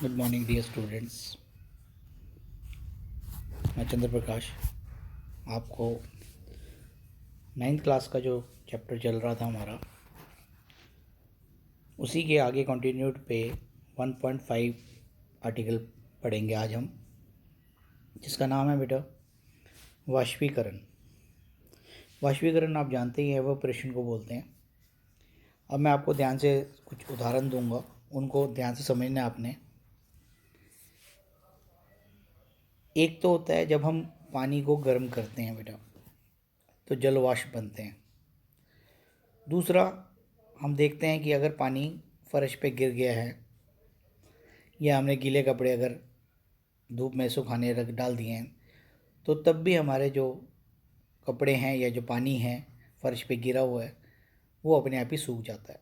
Good morning dear students. मैं चंद्र प्रकाश आपको 9th class का जो चैप्टर चल रहा था हमारा, उसी के आगे कंटिन्यूड पे 1.5 आर्टिकल पढ़ेंगे आज हम, जिसका नाम है बेटा वाष्पीकरण। वाष्पीकरण आप जानते ही हैं, एवोपरेशन को बोलते हैं। अब मैं आपको ध्यान से कुछ उदाहरण दूंगा, उनको ध्यान से समझना है आपने। एक तो होता है जब हम पानी को गर्म करते हैं बेटा, तो जल वाष्प बनते हैं। दूसरा, हम देखते हैं कि अगर पानी फर्श पे गिर गया है या हमने गीले कपड़े अगर धूप में सुखाने रख डाल दिए हैं, तो तब भी हमारे जो कपड़े हैं या जो पानी है फर्श पे गिरा हुआ है, वो अपने आप ही सूख जाता है।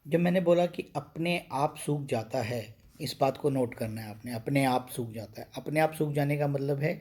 जब मैंने बोला कि अपने आप सूख जाता है, इस बात को नोट करना है आपने। अपने आप सूख जाता है, अपने आप सूख जाने का मतलब है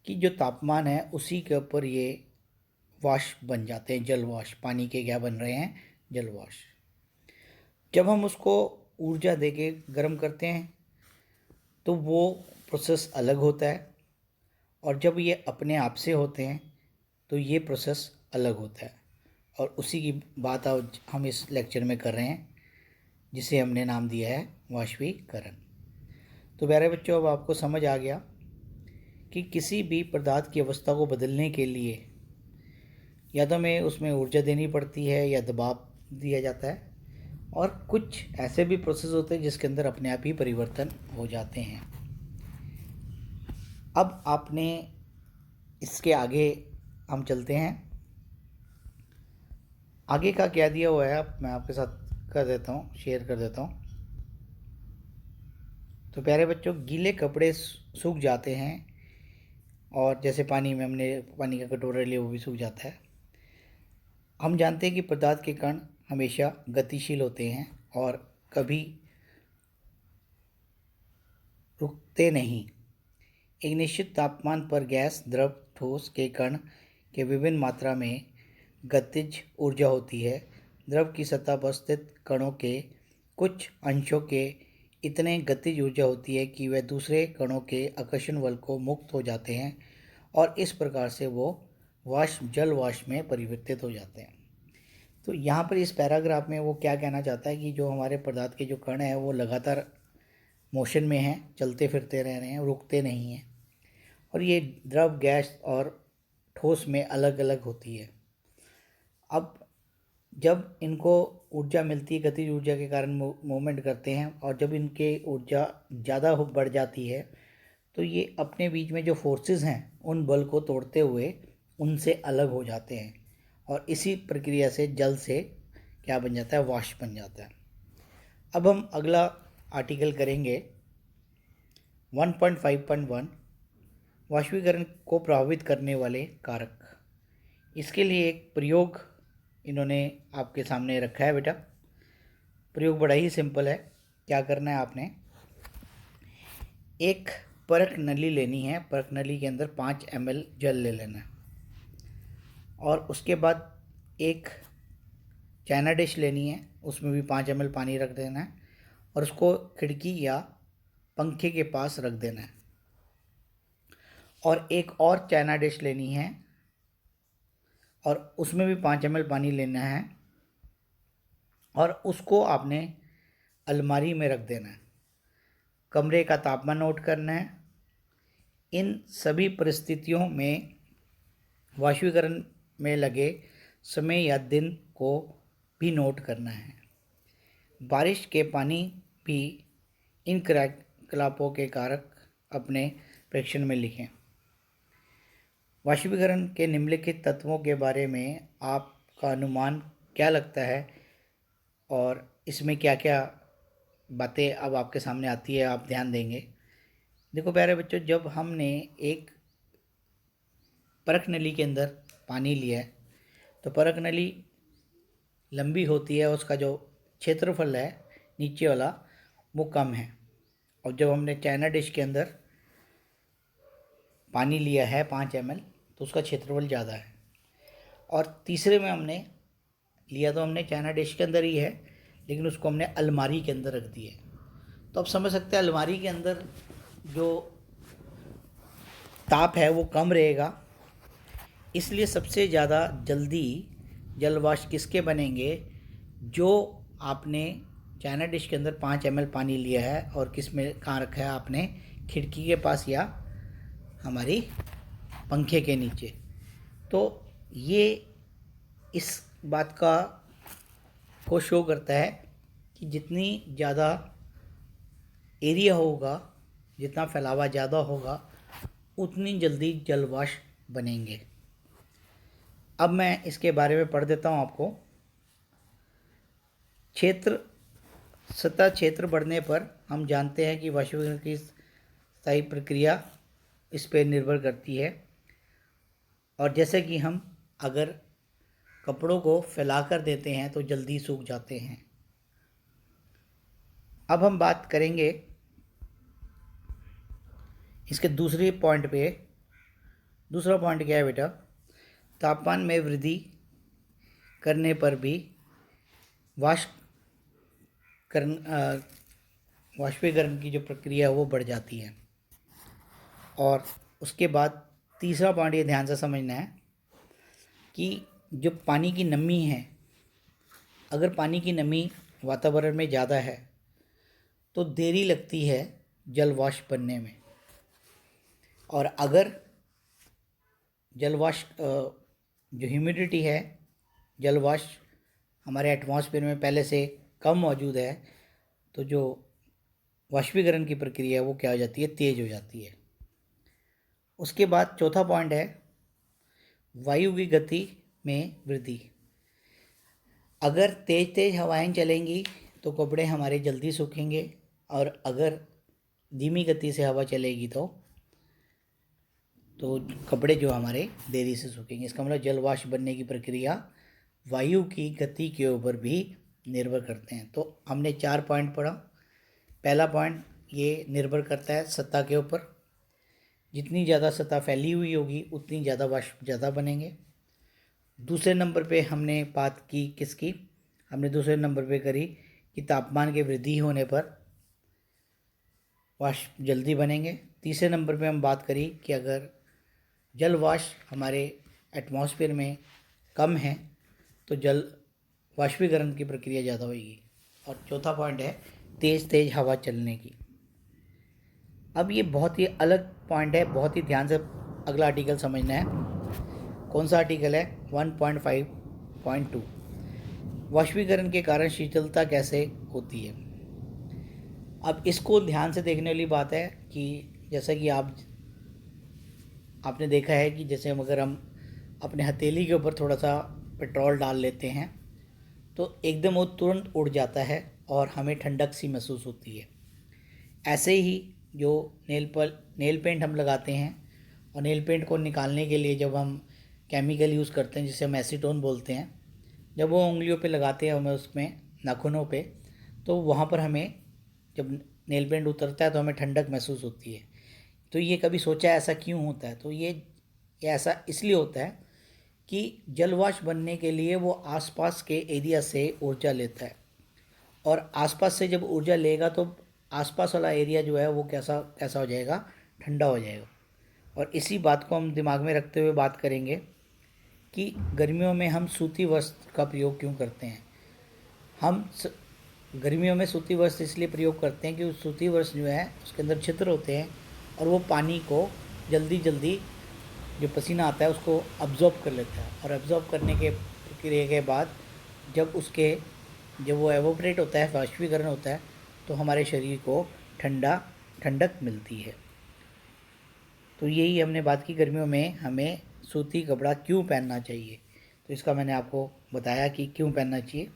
कि जो तापमान है उसी के ऊपर ये वाष्प बन जाते हैं, जल वाष्प। पानी के क्या बन रहे हैं? जल वाष्प। जब हम उसको ऊर्जा देके गर्म करते हैं तो वो प्रोसेस अलग होता है, और जब ये अपने आप से होते हैं तो ये प्रोसेस अलग होता है। और उसी की बात आज हम इस लेक्चर में कर रहे हैं, जिसे हमने नाम दिया है वाष्पीकरण। तो प्यारे बच्चों, अब आपको समझ आ गया कि किसी भी पदार्थ की अवस्था को बदलने के लिए या तो हमें उसमें ऊर्जा देनी पड़ती है या दबाव दिया जाता है, और कुछ ऐसे भी प्रोसेस होते हैं जिसके अंदर अपने आप ही परिवर्तन हो जाते हैं। अब आपने इसके आगे हम चलते हैं। आगे का क्या दिया हुआ है अब मैं आपके साथ कर देता हूँ, शेयर कर देता हूँ। तो प्यारे बच्चों, गीले कपड़े सूख जाते हैं, और जैसे पानी में हमने पानी का कटोरा लिया वो भी सूख जाता है। हम जानते हैं कि पदार्थ के कण हमेशा गतिशील होते हैं और कभी रुकते नहीं। एक निश्चित तापमान पर गैस, द्रव, ठोस के कण के विभिन्न मात्रा में गतिज ऊर्जा होती है। द्रव की सतह पर स्थित कणों के कुछ अंशों के इतने गतिज ऊर्जा होती है कि वे दूसरे कणों के आकर्षण बल को मुक्त हो जाते हैं, और इस प्रकार से वो वाष्प जल वाष्प में परिवर्तित हो जाते हैं। तो यहाँ पर इस पैराग्राफ में वो क्या कहना चाहता है कि जो हमारे पदार्थ के जो कण हैं वो लगातार मोशन में हैं, चलते फिरते रह रहे हैं, रुकते नहीं हैं, और ये द्रव, गैस और ठोस में अलग अलग होती है। अब जब इनको ऊर्जा मिलती है, गतिज ऊर्जा के कारण मूवमेंट करते हैं, और जब इनके ऊर्जा ज़्यादा बढ़ जाती है तो ये अपने बीच में जो फोर्सेस हैं उन बल को तोड़ते हुए उनसे अलग हो जाते हैं, और इसी प्रक्रिया से जल से क्या बन जाता है? वाष्प बन जाता है। अब हम अगला आर्टिकल करेंगे 1.5.1 वाष्पीकरण को प्रभावित करने वाले कारक। इसके लिए एक प्रयोग इन्होंने आपके सामने रखा है बेटा। प्रयोग बड़ा ही सिंपल है। क्या करना है आपने? एक परख नली लेनी है, परख नली के अंदर 5 ml जल ले लेना है, और उसके बाद एक चाइना डिश लेनी है, उसमें भी 5 ml पानी रख देना है, और उसको खिड़की या पंखे के पास रख देना है। और एक और चाइना डिश लेनी है, और उसमें भी 5 ml पानी लेना है, और उसको आपने अलमारी में रख देना है। कमरे का तापमान नोट करना है। इन सभी परिस्थितियों में वाष्पीकरण में लगे समय या दिन को भी नोट करना है। बारिश के पानी भी इन क्रियाकलापों के कारक अपने प्रेक्षण में लिखें। वाष्पीकरण के निम्नलिखित तत्वों के बारे में आपका अनुमान क्या लगता है, और इसमें क्या क्या बातें अब आपके सामने आती है, आप ध्यान देंगे। देखो प्यारे बच्चों, जब हमने एक परख नली के अंदर पानी लिया है तो परख नली लंबी होती है, उसका जो क्षेत्रफल है नीचे वाला वो कम है। और जब हमने चाइना डिश के अंदर पानी लिया है 5 ml, तो उसका क्षेत्रफल ज़्यादा है। और तीसरे में हमने लिया तो हमने चाइना डिश के अंदर ही है, लेकिन उसको हमने अलमारी के अंदर रख दिया है। तो आप समझ सकते हैं अलमारी के अंदर जो ताप है वो कम रहेगा, इसलिए सबसे ज़्यादा जल्दी जल वाष्प किसके बनेंगे, जो आपने चाइना डिश के अंदर 5 ml पानी लिया है और किस में कहाँ रखा है आपने, खिड़की के पास या हमारी पंखे के नीचे। तो ये इस बात का को शो करता है कि जितनी ज़्यादा एरिया होगा, जितना फैलावा ज़्यादा होगा, उतनी जल्दी जल वाष्प बनेंगे। अब मैं इसके बारे में पढ़ देता हूँ आपको। सतह क्षेत्र बढ़ने पर हम जानते हैं कि वाष्पीकरण की स्थायी प्रक्रिया इस पर निर्भर करती है। और जैसे कि हम अगर कपड़ों को फैला कर देते हैं तो जल्दी सूख जाते हैं। अब हम बात करेंगे इसके दूसरे पॉइंट पे। दूसरा पॉइंट क्या है बेटा, तापमान में वृद्धि करने पर भी वाष्पीकरण की जो प्रक्रिया है वो बढ़ जाती है। और उसके बाद तीसरा पॉइंट ये ध्यान से समझना है कि जो पानी की नमी है, अगर पानी की नमी वातावरण में ज़्यादा है तो देरी लगती है जल वाष्प बनने में। और अगर जल वाष्प जो ह्यूमिडिटी है, जल वाष्प हमारे एटमॉस्फेयर में पहले से कम मौजूद है, तो जो वाष्पीकरण की प्रक्रिया है वो क्या हो जाती है, तेज़ हो जाती है। उसके बाद चौथा पॉइंट है वायु की गति में वृद्धि। अगर तेज़ तेज़ हवाएं चलेंगी तो कपड़े हमारे जल्दी सूखेंगे, और अगर धीमी गति से हवा चलेगी तो कपड़े जो हमारे देरी से सूखेंगे। इसका मतलब जल वाष्प बनने की प्रक्रिया वायु की गति के ऊपर भी निर्भर करते हैं। तो हमने 4 पॉइंट पढ़ा। पहला पॉइंट ये निर्भर करता है सतह के ऊपर, जितनी ज़्यादा सतह फैली हुई होगी उतनी ज़्यादा वाष्प ज़्यादा बनेंगे। दूसरे नंबर पे हमने बात की किसकी, हमने दूसरे नंबर पे करी कि तापमान के वृद्धि होने पर वाष्प जल्दी बनेंगे। तीसरे नंबर पे हम बात करी कि अगर जल वाष्प हमारे एटमॉस्फेयर में कम है तो जल वाष्पीकरण की प्रक्रिया ज़्यादा होगी। और चौथा पॉइंट है तेज़ तेज़ हवा चलने की। अब ये बहुत ही अलग पॉइंट है, बहुत ही ध्यान से अगला आर्टिकल समझना है। कौन सा आर्टिकल है, 1.5.2 वाष्पीकरण के कारण शीतलता कैसे होती है। अब इसको ध्यान से देखने वाली बात है कि जैसा कि आपने देखा है कि जैसे अगर हम अपने हथेली के ऊपर थोड़ा सा पेट्रोल डाल लेते हैं तो एकदम वो तुरंत उड़ जाता है और हमें ठंडक सी महसूस होती है। ऐसे ही जो नेल पेंट हम लगाते हैं, और नेल पेंट को निकालने के लिए जब हम केमिकल यूज़ करते हैं जिसे हम एसीटोन बोलते हैं, जब वो उंगलियों पे लगाते हैं हमें उसमें नाखूनों पे, तो वहाँ पर हमें जब नेल पेंट उतरता है तो हमें ठंडक महसूस होती है। तो ये कभी सोचा ऐसा क्यों होता है, तो ये ऐसा इसलिए होता है कि जल वाष्प बनने के लिए वो आसपास के एरिया से ऊर्जा लेता है, और आसपास से जब ऊर्जा लेगा तो आसपास वाला एरिया जो है वो कैसा कैसा हो जाएगा, ठंडा हो जाएगा। और इसी बात को हम दिमाग में रखते हुए बात करेंगे कि गर्मियों में हम सूती वस्त्र का प्रयोग क्यों करते हैं। गर्मियों में सूती वस्त्र इसलिए प्रयोग करते हैं कि उस सूती वस्त्र जो है उसके अंदर छिद्र होते हैं और वो पानी को जल्दी जल्दी जो पसीना आता है उसको अब्जॉर्ब कर लेता है, और अब्जॉर्ब करने के प्रक्रिया के बाद जब वो एवोपरेट होता है, वाष्पीकरण होता है, तो हमारे शरीर को ठंडक मिलती है। तो यही हमने बात की गर्मियों में हमें सूती कपड़ा क्यों पहनना चाहिए। तो इसका मैंने आपको बताया कि क्यों पहनना चाहिए।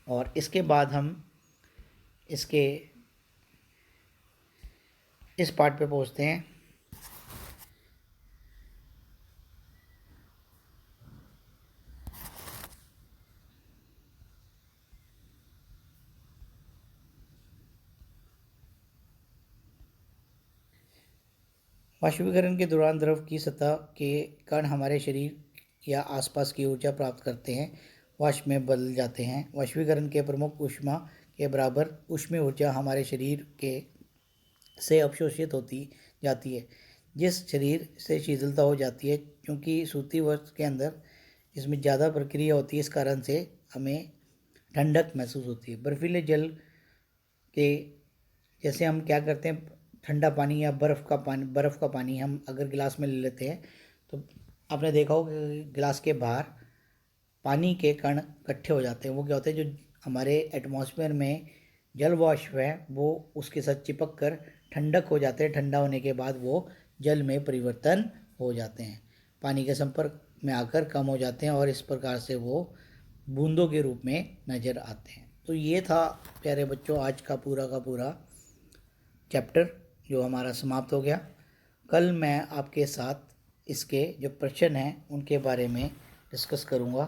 और इसके बाद हम इसके इस पार्ट पे पहुंचते हैं। वाष्पीकरण के दौरान द्रव की सतह के कण हमारे शरीर या आसपास की ऊर्जा प्राप्त करते हैं वाष्प में बदल जाते हैं। वाष्पीकरण के प्रमुख ऊष्मा के बराबर ऊष्मीय ऊर्जा हमारे शरीर के से अवशोषित होती जाती है। जिस शरीर से शीतलता हो जाती है, क्योंकि सूती वस्त्र के अंदर इसमें ज़्यादा प्रक्रिया होती है, इस कारण से हमें ठंडक महसूस होती है। बर्फीले जल के जैसे हम क्या करते हैं, ठंडा पानी या बर्फ़ का पानी हम अगर गिलास में ले लेते हैं तो आपने देखा होगा कि गिलास के बाहर पानी के कण इकट्ठे हो जाते हैं। वो क्या होते हैं, जो हमारे एटमॉस्फेयर में जल वाष्प है वो उसके साथ चिपक कर ठंडक हो जाते हैं। ठंडा होने के बाद वो जल में परिवर्तन हो जाते हैं, पानी के संपर्क में आकर कम हो जाते हैं और इस प्रकार से वो बूंदों के रूप में नज़र आते हैं। तो ये था प्यारे बच्चों आज का पूरा चैप्टर जो हमारा समाप्त हो गया। कल मैं आपके साथ इसके जो प्रश्न हैं उनके बारे में डिस्कस करूँगा।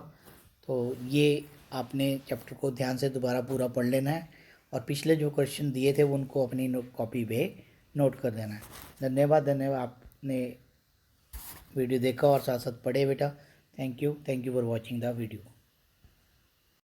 तो ये आपने चैप्टर को ध्यान से दोबारा पूरा पढ़ लेना है और पिछले जो क्वेश्चन दिए थे उनको अपनी कॉपी पे नोट कर देना है। धन्यवाद आपने वीडियो देखा और साथ साथ पढ़े बेटा। Thank you for watching the video.